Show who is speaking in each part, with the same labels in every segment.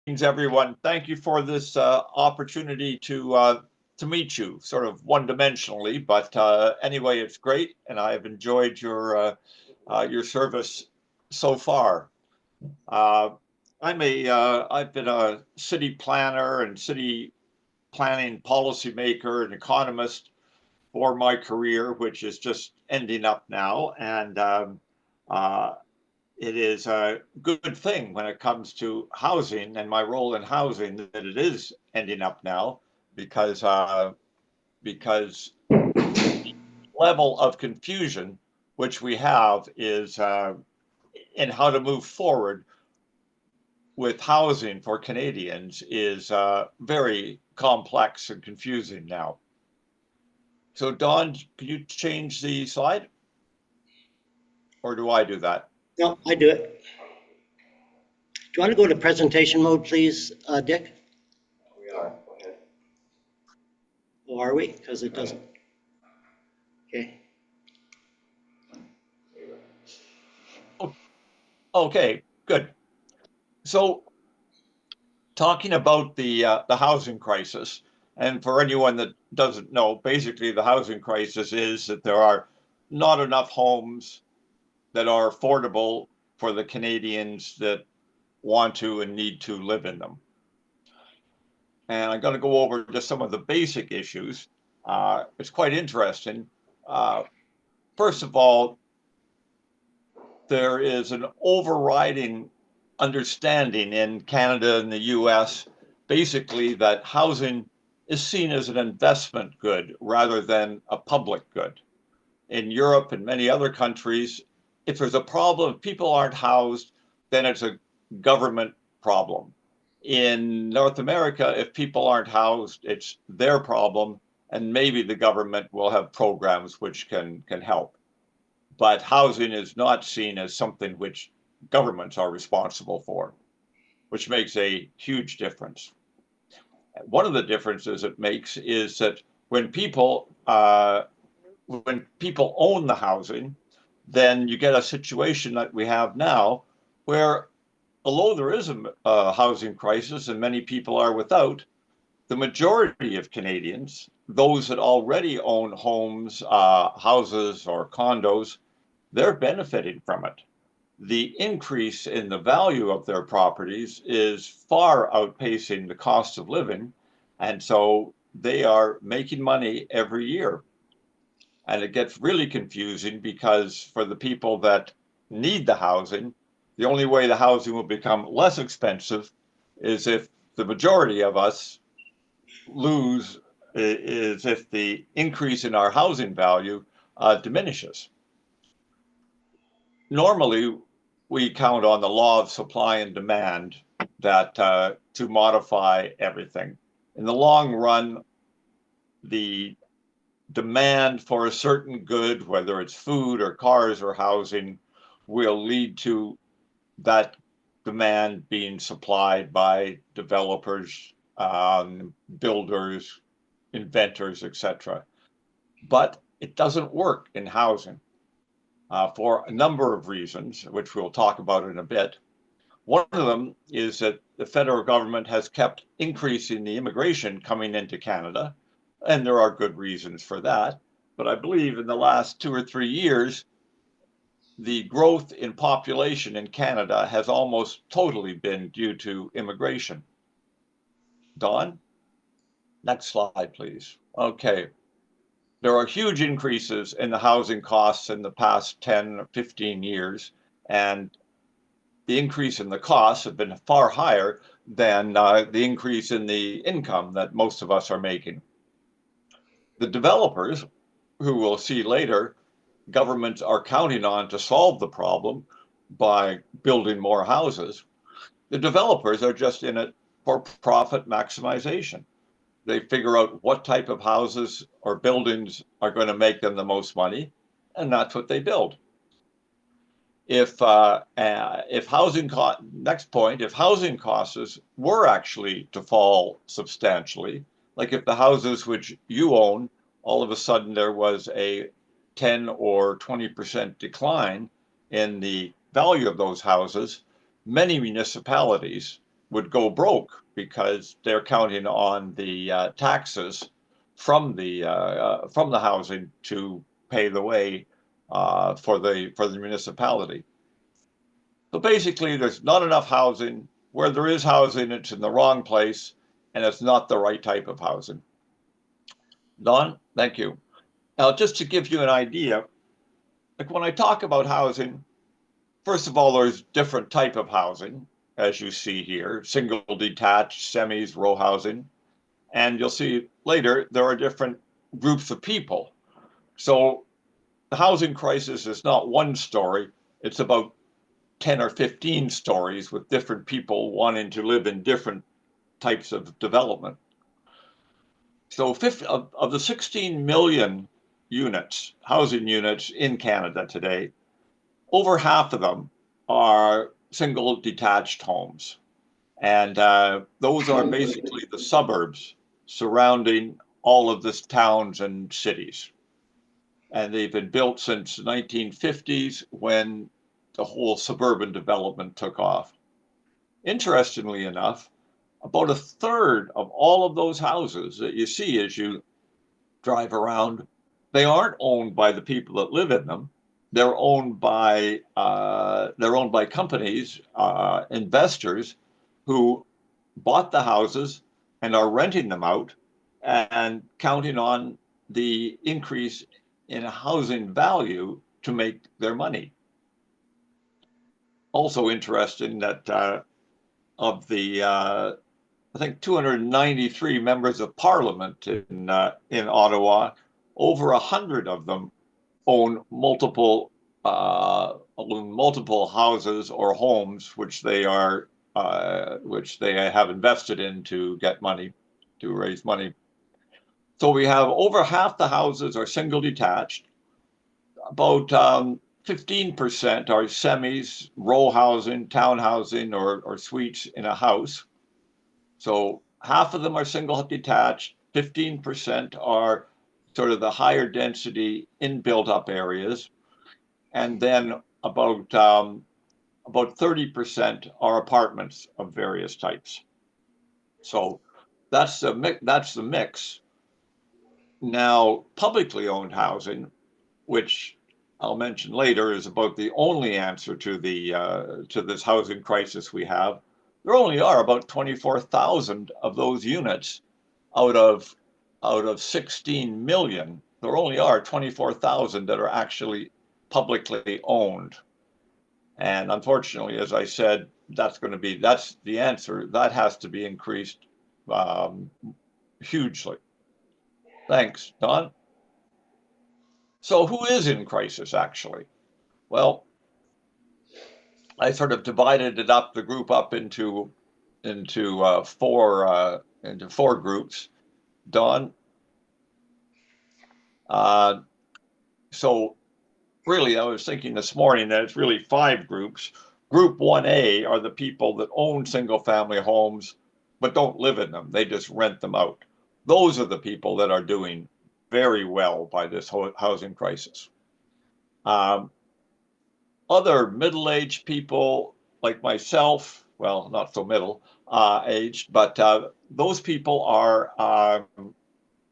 Speaker 1: Everyone. Thank you for this opportunity to meet you, sort of one-dimensionally, but anyway, it's great, and I've enjoyed your service so far. Uh, I've been a city planner and city planning policymaker and economist for my career, which is just ending up now, and uh, it is a good thing when it comes to housing and my role in housing that it is ending up now because the level of confusion which we have is in how to move forward with housing for Canadians is very complex and confusing now. So Don, can you change the slide or do I do that?
Speaker 2: No, I do it. Do you want to go to presentation mode, please, Dick?
Speaker 3: We are. Go ahead.
Speaker 2: Or are we? Because it doesn't. Okay.
Speaker 1: Okay, good. So talking about the housing crisis, and for anyone that doesn't know, basically the housing crisis is that there are not enough homes that are affordable for the Canadians that want to and need to live in them. And I'm going to go over just some of the basic issues. It's quite interesting. Uh, First of all, there is an overriding understanding in Canada and the US, basically, that housing is seen as an investment good rather than a public good. In Europe and many other countries, if there's a problem, if people aren't housed, then it's a government problem. In North America, if people aren't housed, it's their problem, and maybe the government will have programs which can help. But housing is not seen as something which governments are responsible for, which makes a huge difference. One of the differences it makes is that when people own the housing, then you get a situation that we have now, where although there is a housing crisis and many people are without, the majority of Canadians, those that already own homes, houses, or condos, they're benefiting from it. The increase in the value of their properties is far outpacing the cost of living. And so they are making money every year. And it gets really confusing because for the people that need the housing, the only way the housing will become less expensive is if the majority of us lose, is if the increase in our housing value diminishes. Normally, we count on the law of supply and demand that to modify everything. In the long run, the demand for a certain good, whether it's food or cars or housing, will lead to that demand being supplied by developers, builders, inventors, etc. But it doesn't work in housing for a number of reasons, which we'll talk about in a bit. One of them is that the federal government has kept increasing the immigration coming into Canada, and there are good reasons for that. But I believe in the last 2 or 3 years, the growth in population in Canada has almost totally been due to immigration. Don, next slide, please. Okay. There are huge increases in the housing costs in the past 10 or 15 years, and the increase in the costs have been far higher than the increase in the income that most of us are making. The developers, who we'll see later, governments are counting on to solve the problem by building more houses. The developers are just in it for profit maximization. They figure out what type of houses or buildings are going to make them the most money, and that's what they build. If housing next point, if housing costs were actually to fall substantially, like if the houses which you own, all of a sudden there was a 10 or 20% decline in the value of those houses, many municipalities would go broke because they're counting on the taxes from the housing to pay the way for the municipality. So basically, there's not enough housing. Where there is housing, it's in the wrong place, and it's not the right type of housing. Don, thank you. Now, just to give you an idea, like when I talk about housing, first of all, there's different type of housing, as you see here, single detached, semis, row housing. And you'll see later, there are different groups of people. So the housing crisis is not one story, it's about 10 or 15 stories with different people wanting to live in different types of development. So of the 16 million units, housing units in Canada today, over half of them are single detached homes. And those are basically the suburbs surrounding all of the towns and cities. And they've been built since the 1950s when the whole suburban development took off. Interestingly enough, about a third of all of those houses that you see as you drive around, they aren't owned by the people that live in them. They're owned by companies, investors who bought the houses and are renting them out and counting on the increase in housing value to make their money. Also interesting that of the I think 293 members of parliament in Ottawa, over 100 of them own multiple houses or homes which they have invested in to get money, to raise money. So we have over half the houses are single detached, about 15% are semis, row housing, town housing, or suites in a house. So half of them are single detached, 15% are sort of the higher density in built up areas, and then about 30% are apartments of various types. So that's the mix. Now, publicly owned housing, which I'll mention later, is about the only answer to this housing crisis we have. There only are about 24,000 of those units out of 16 million. There only are 24,000 that are actually publicly owned. And unfortunately, as I said, that's the answer. That has to be increased hugely. Thanks, Don. So who is in crisis actually? Well, I sort of divided the group up into four groups. Don. So really, I was thinking this morning that it's really five groups. Group 1A are the people that own single family homes but don't live in them. They just rent them out. Those are the people that are doing very well by this housing crisis. Other middle-aged people like myself, well, not so middle aged, but those people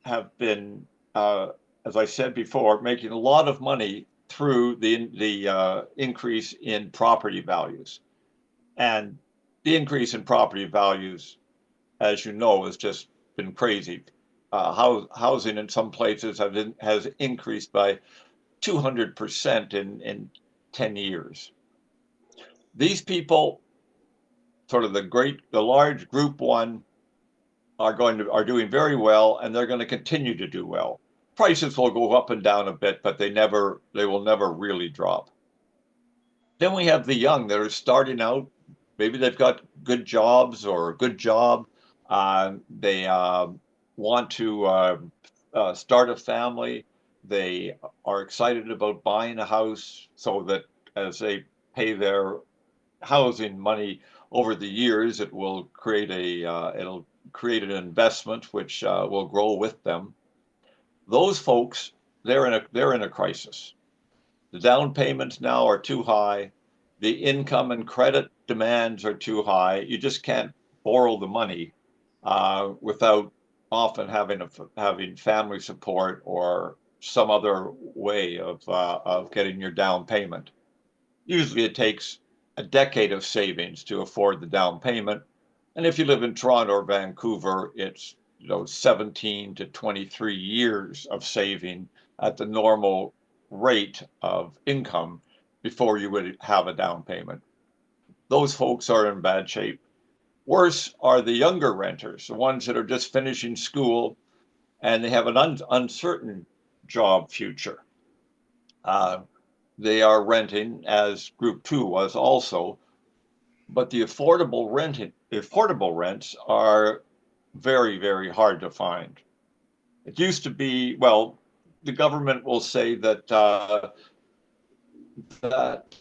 Speaker 1: have been, as I said before, making a lot of money through the increase in property values. And the increase in property values, as you know, has just been crazy. Housing in some places has increased by 200% in 10 years. These people, sort of the large group one, are doing very well, and they're going to continue to do well. Prices will go up and down a bit, but they will never really drop. Then we have the young that are starting out. Maybe they've got good jobs or a good job. They want to start a family. They are excited about buying a house so that as they pay their housing money over the years, it will create an investment which will grow with them. Those folks, they're in a crisis. The down payments now are too high. The income and credit demands are too high. You just can't borrow the money without often having family support or some other way of getting your down payment. Usually it takes a decade of savings to afford the down payment. And if you live in Toronto or Vancouver, it's 17 to 23 years of saving at the normal rate of income before you would have a down payment. Those folks are in bad shape. Worse are the younger renters, the ones that are just finishing school and they have an uncertain job future. They are renting, as Group 2 was also, but the affordable rents are very, very hard to find. It used to be, well, the government will say that that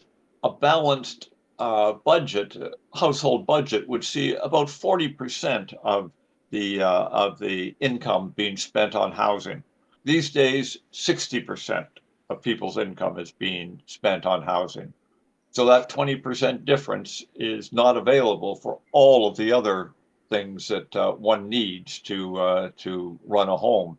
Speaker 1: a balanced household budget, would see about 40% of the income being spent on housing. These days, 60% of people's income is being spent on housing. So that 20% difference is not available for all of the other things that one needs to run a home.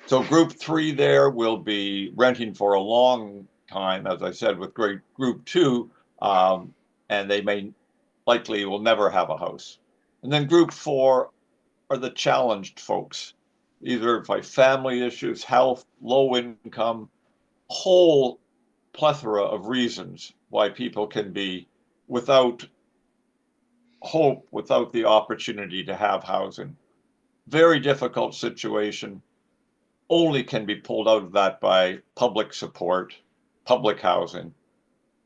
Speaker 1: So Group 3 there will be renting for a long time, as I said, with Group 2, and they likely will never have a house. And then Group 4 are the challenged folks, either by family issues, health, low income, whole plethora of reasons why people can be without hope, without the opportunity to have housing. Very difficult situation. Only can be pulled out of that by public support, public housing.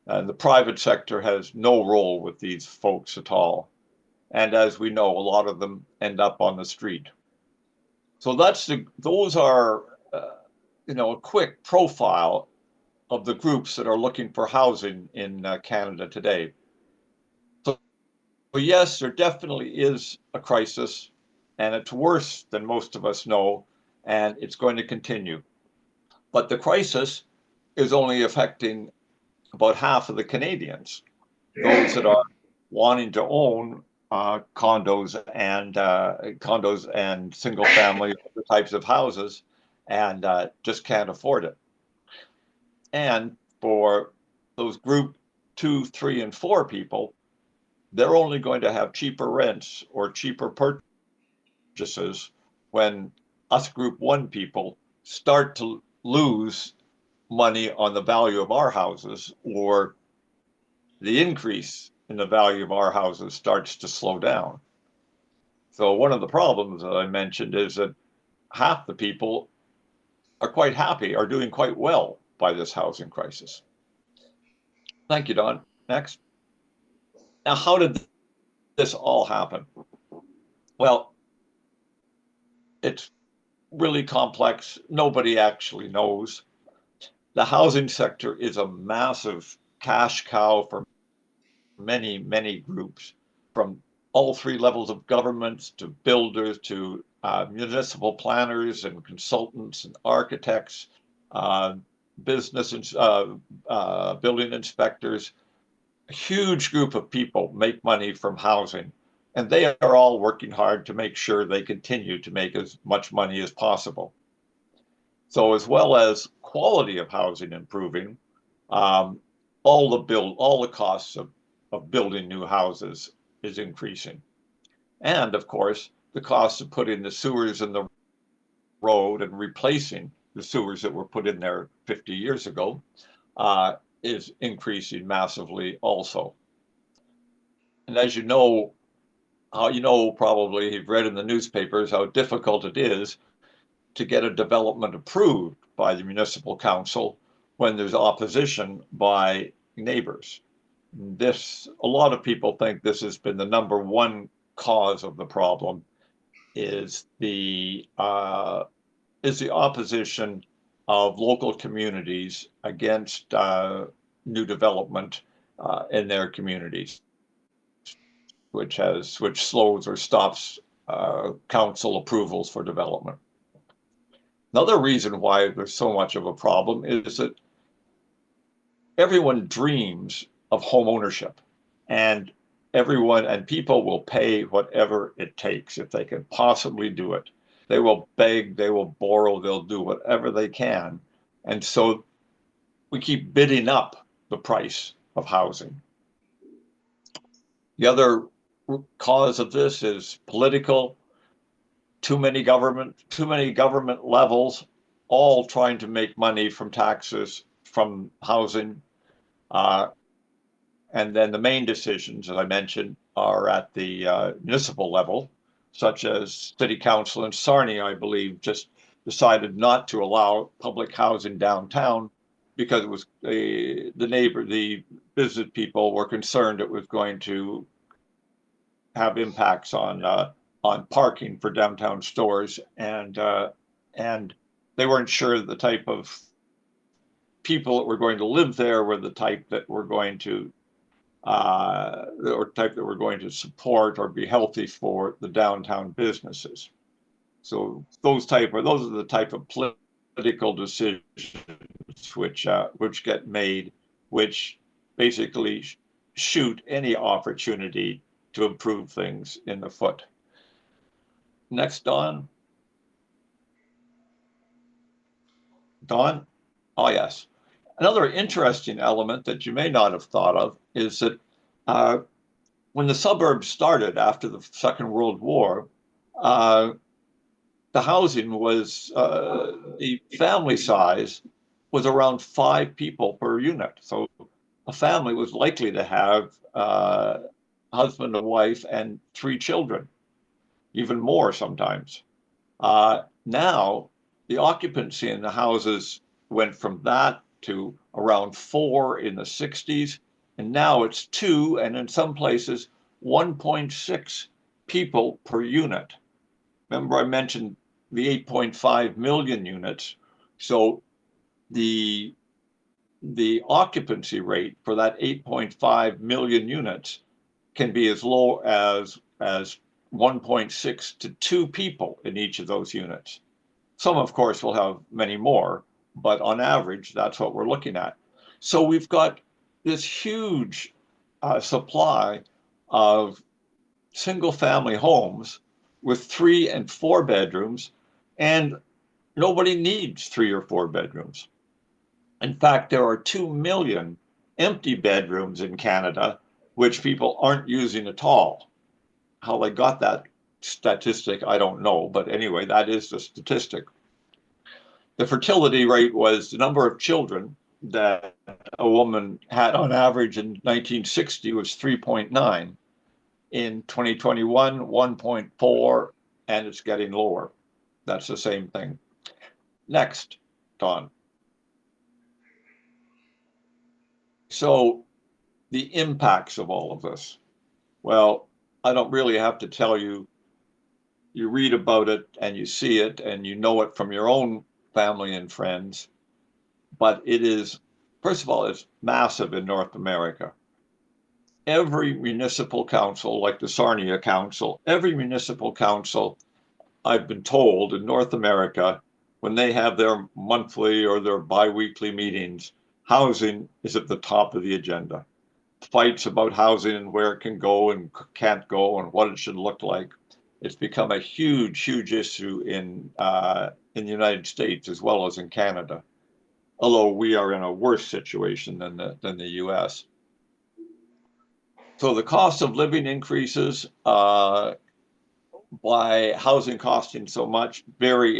Speaker 1: And the private sector has no role with these folks at all. And as we know, a lot of them end up on the street. So those are, a quick profile of the groups that are looking for housing in Canada today. So yes, there definitely is a crisis, and it's worse than most of us know, and it's going to continue. But the crisis is only affecting about half of the Canadians, those that are wanting to own condos and single family types of houses and just can't afford it. And for those Group 2, 3, and 4 people, they're only going to have cheaper rents or cheaper purchases when us Group 1 people start to lose money on the value of our houses, or the increase in the value of our houses starts to slow down. So one of the problems that I mentioned is that half the people are quite happy, are doing quite well by this housing crisis. Thank you, Don. Next. Now, how did this all happen? Well, it's really complex. Nobody actually knows. The housing sector is a massive cash cow for many, many groups, from all 3 levels of governments to builders to municipal planners and consultants and architects, business and building inspectors. A huge group of people make money from housing, and they are all working hard to make sure they continue to make as much money as possible. So as well as quality of housing improving, all the costs of building new houses is increasing. And of course, the cost of putting the sewers in the road and replacing the sewers that were put in there 50 years ago is increasing massively also. And as you know, probably you've read in the newspapers how difficult it is to get a development approved by the municipal council when there's opposition by neighbors. A lot of people think this has been the number one cause of the problem, is the opposition of local communities against new development in their communities, which slows or stops council approvals for development. Another reason why there's so much of a problem is that everyone dreams of home ownership, and everyone and people will pay whatever it takes if they can possibly do it. They will beg, they will borrow, they'll do whatever they can. And so we keep bidding up the price of housing. The other cause of this is political. Too many government levels, all trying to make money from taxes, from housing. And then the main decisions, as I mentioned, are at the municipal level, such as City Council in Sarnia, I believe, just decided not to allow public housing downtown because it was the business people were concerned it was going to have impacts on parking for downtown stores, and they weren't sure that the type of people that were going to live there were the type that were going to support or be healthy for the downtown businesses. So those are the type of political decisions which get made, which basically shoot any opportunity to improve things in the foot. Next, Don. Don? Oh, yes. Another interesting element that you may not have thought of is that when the suburbs started after the Second World War, the housing was, the family size was around 5 people per unit. So a family was likely to have husband and wife and 3 children, even more sometimes. Now, the occupancy in the houses went from that to around 4 in the 60s, and now it's 2, and in some places, 1.6 people per unit. Remember, I mentioned the 8.5 million units. So the occupancy rate for that 8.5 million units can be as low as 1.6 to 2 people in each of those units. Some, of course, will have many more, but on average, that's what we're looking at. So we've got this huge supply of single-family homes with 3 and 4 bedrooms, and nobody needs 3 or 4 bedrooms. In fact, there are 2 million empty bedrooms in Canada, which people aren't using at all. How they got that statistic, I don't know, but anyway, that is the statistic. The fertility rate was the number of children that a woman had on average in 1960 was 3.9. In 2021, 1.4, and it's getting lower. That's the same thing. Next, Don. So the impacts of all of this. Well, I don't really have to tell you. You read about it and you see it and you know it from your own family and friends. But it is, first of all, it's massive in North America. Every municipal council, like the Sarnia Council, every municipal council, I've been told in North America, when they have their monthly or their biweekly meetings, housing is at the top of the agenda. Fights about housing and where it can go and can't go and what it should look like. It's become a huge, huge issue in the United States as well as in Canada, although we are in a worse situation than the U.S. So the cost of living increases by housing costing so much, very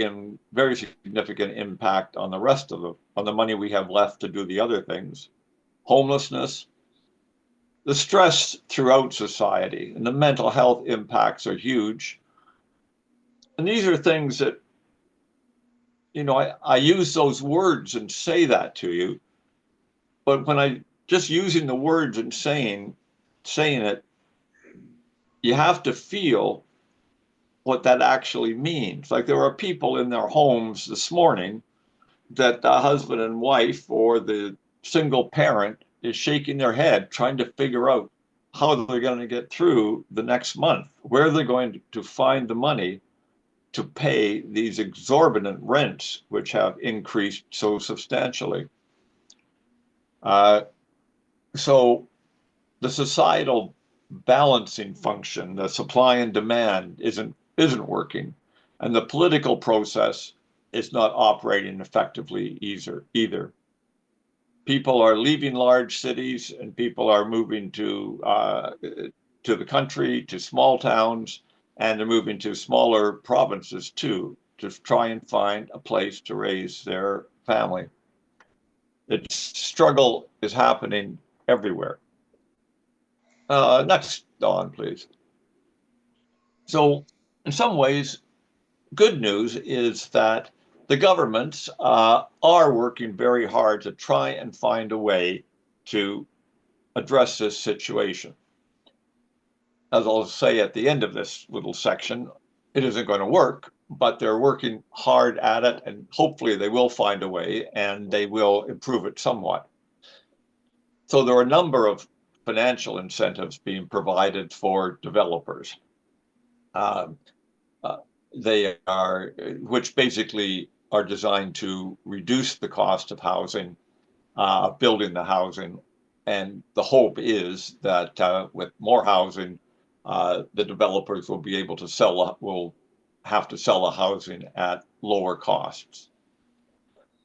Speaker 1: significant impact on the rest of the money we have left to do the other things. Homelessness, the stress throughout society, and the mental health impacts are huge. And these are things that, I use those words and say that to you, but when I just using the words and saying it, you have to feel what that actually means. Like there are people in their homes this morning that the husband and wife or the single parent is shaking their head trying to figure out how they're going to get through the next month, where they're going to find the money to pay these exorbitant rents, which have increased so substantially. So the societal balancing function, the supply and demand isn't working, and the political process is not operating effectively either. People are leaving large cities and people are moving to the country, to small towns, and they're moving to smaller provinces too, to try and find a place to raise their family. The struggle is happening everywhere. Next, Dawn, please. So, in some ways, good news is that the governments are working very hard to try and find a way to address this situation. As I'll say at the end of this little section, it isn't going to work, but they're working hard at it, and hopefully they will find a way and they will improve it somewhat. So there are a number of financial incentives being provided for developers. Um, they are, which basically are designed to reduce the cost of housing, building the housing. And the hope is that with more housing, the developers will be able to will have to sell the housing at lower costs.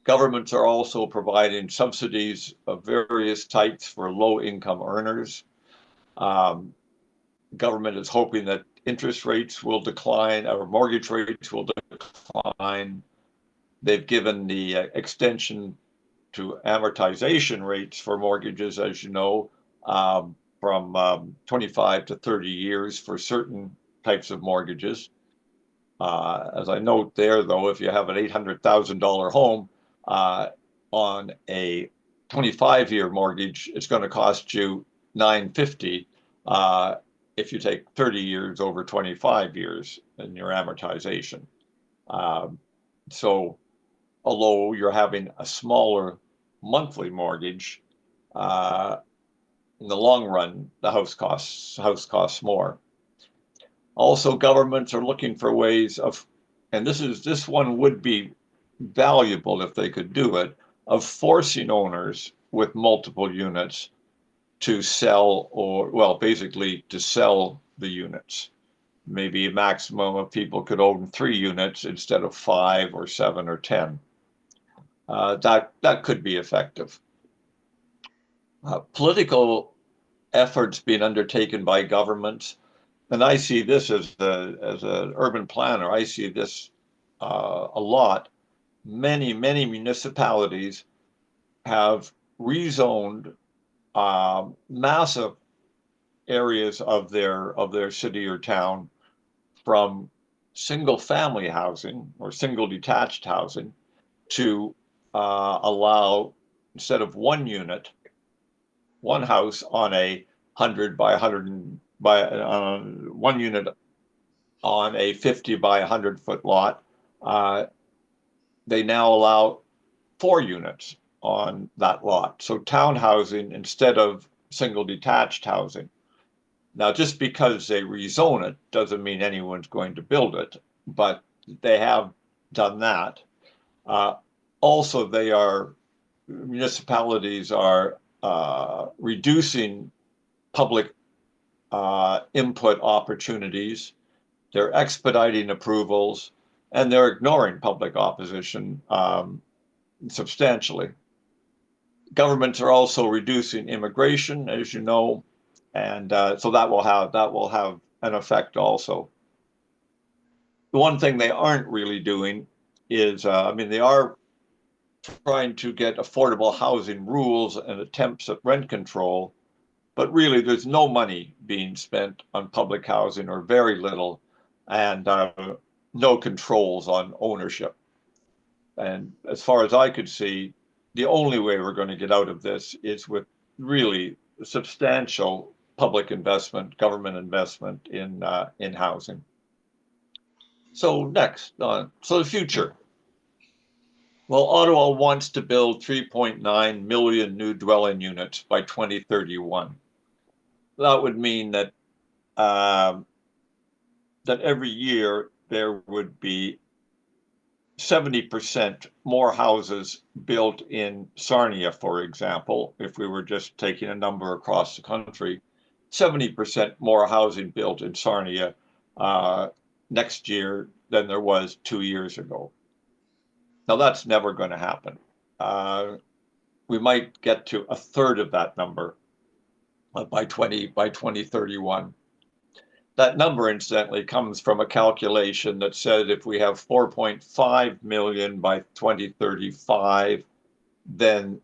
Speaker 1: Governments are also providing subsidies of various types for low income earners. Um, Government is hoping that interest rates will decline or mortgage rates will decline. They've given the extension to amortization rates for mortgages, as you know, from 25 to 30 years for certain types of mortgages. As I note there, though, if you have an $800,000 home on a 25-year mortgage, it's going to cost you $950 if you take 30 years over 25 years in your amortization. So although you're having a smaller monthly mortgage, in the long run, the house costs more. Also, governments are looking for ways of, and this one would be valuable if they could do it, of forcing owners with multiple units to sell or, well, basically to sell the units. Maybe a maximum of people could own 3 units instead of 5 or 7 or 10. That could be effective. Political efforts being undertaken by governments, and I see this as an urban planner. I see this a lot. Many municipalities have rezoned massive areas of their city or town from single family housing or single detached housing to allow, instead of one unit, one house on a 100 by 100 by one unit on a 50 by 100-foot lot. They now allow 4 units on that lot. So townhousing instead of single detached housing. Now, just because they rezone it doesn't mean anyone's going to build it, but they have done that. Also, municipalities are reducing public input opportunities. They're expediting approvals, and they're ignoring public opposition substantially. Governments are also reducing immigration, as you know, and so that will have an effect also. The one thing they aren't really doing is, they are trying to get affordable housing rules and attempts at rent control, but really there's no money being spent on public housing, or very little, and no controls on ownership. And as far as I could see, the only way we're going to get out of this is with really substantial public investment, government investment in housing. So next, so the future. Well, Ottawa wants to build 3.9 million new dwelling units by 2031. That would mean that that every year there would be 70% more houses built in Sarnia, for example, if we were just taking a number across the country. 70% more housing built in Sarnia next year than there was 2 years ago. Now that's never going to happen. We might get to a third of that number by 2031. That number, incidentally, comes from a calculation that said if we have 4.5 million by 2035, then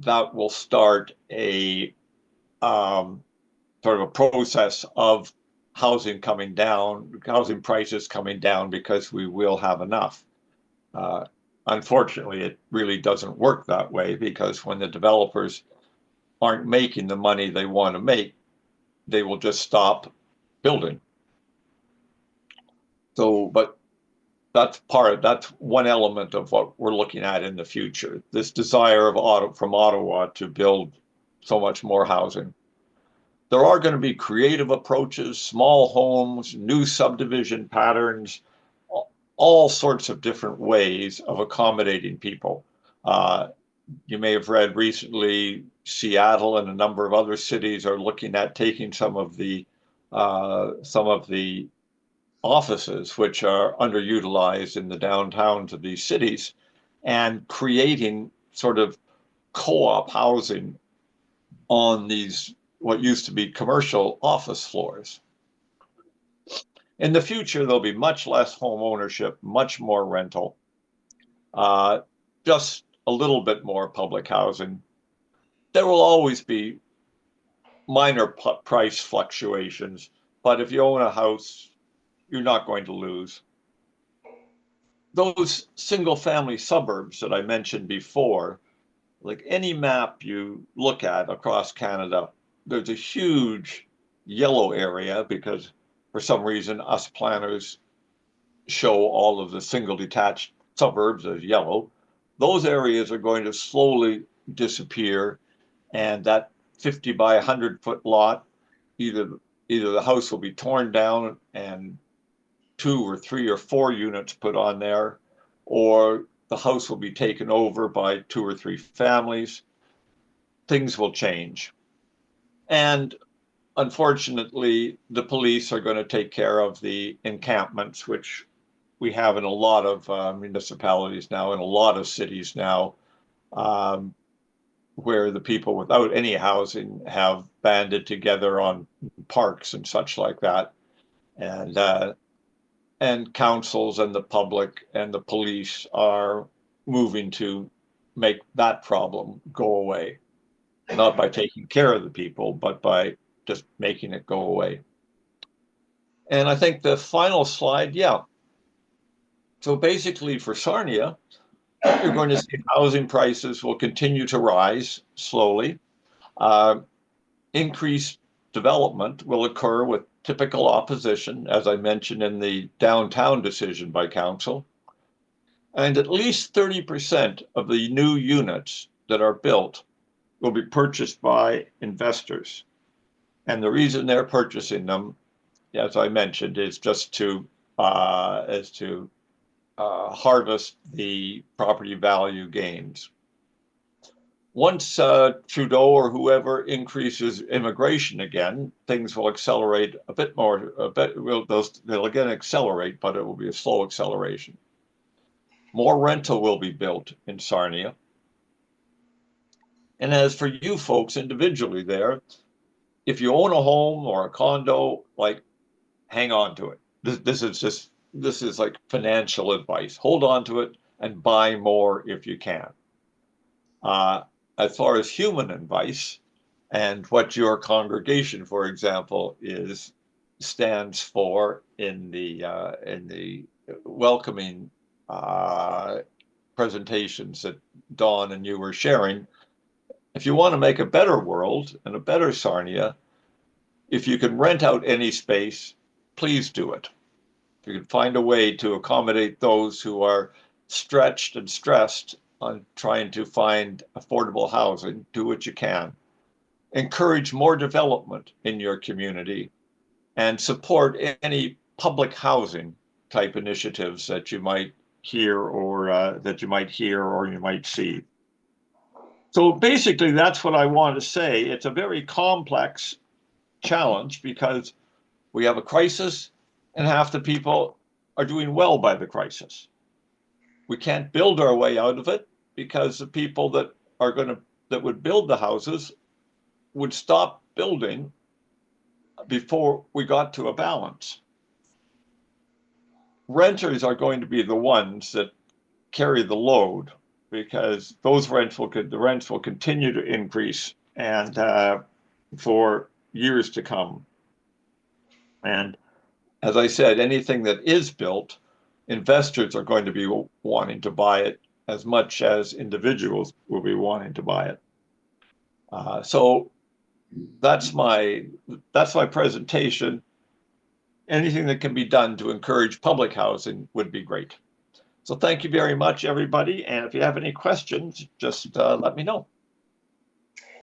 Speaker 1: that will start a sort of a process of housing coming down, housing prices coming down, because we will have enough. Unfortunately, it really doesn't work that way, because when the developers aren't making the money they want to make, they will just stop building. So, but that's one element of what we're looking at in the future. This desire from Ottawa to build so much more housing. There are going to be creative approaches, small homes, new subdivision patterns, all sorts of different ways of accommodating people. You may have read recently, Seattle and a number of other cities are looking at taking some of the offices which are underutilized in the downtowns of these cities and creating sort of co-op housing on these what used to be commercial office floors. In the future, there'll be much less home ownership, much more rental, just a little bit more public housing. There will always be minor price fluctuations, but if you own a house, you're not going to lose. Those single family suburbs that I mentioned before, like any map you look at across Canada, there's a huge yellow area because for some reason us planners show all of the single detached suburbs as yellow. Those areas are going to slowly disappear, and that 50 by 100-foot lot, either the house will be torn down and 2 or 3 or 4 units put on there, or the house will be taken over by 2 or 3 families. Things will change. And unfortunately, the police are going to take care of the encampments, which we have in a lot of municipalities now, in a lot of cities now, where the people without any housing have banded together on parks and such like that. And councils and the public and the police are moving to make that problem go away, not by taking care of the people, but by just making it go away. And I think the final slide, yeah. So basically for Sarnia, you're going to see housing prices will continue to rise slowly. Increased development will occur with typical opposition, as I mentioned in the downtown decision by council. And at least 30% of the new units that are built will be purchased by investors. And the reason they're purchasing them, as I mentioned, is just to harvest the property value gains. Once Trudeau or whoever increases immigration again, things will accelerate a bit more. They'll again accelerate, but it will be a slow acceleration. More rental will be built in Sarnia. And as for you folks individually there, if you own a home or a condo, like, hang on to it. This is like financial advice. Hold on to it and buy more if you can. As far as human advice and what your congregation, for example, stands for in the welcoming presentations that Dawn and you were sharing, if you want to make a better world and a better Sarnia, if you can rent out any space, please do it. If you can find a way to accommodate those who are stretched and stressed on trying to find affordable housing, do what you can. Encourage more development in your community and support any public housing type initiatives that you might hear or you might see. So basically, that's what I want to say. It's a very complex challenge because we have a crisis and half the people are doing well by the crisis. We can't build our way out of it because the people that would build the houses would stop building before we got to a balance. Renters are going to be the ones that carry the load because the rents will continue to increase and for years to come. And as I said, anything that is built, investors are going to be wanting to buy it as much as individuals will be wanting to buy it. So that's my presentation. Anything that can be done to encourage public housing would be great. So thank you very much, everybody. And if you have any questions, just let me know.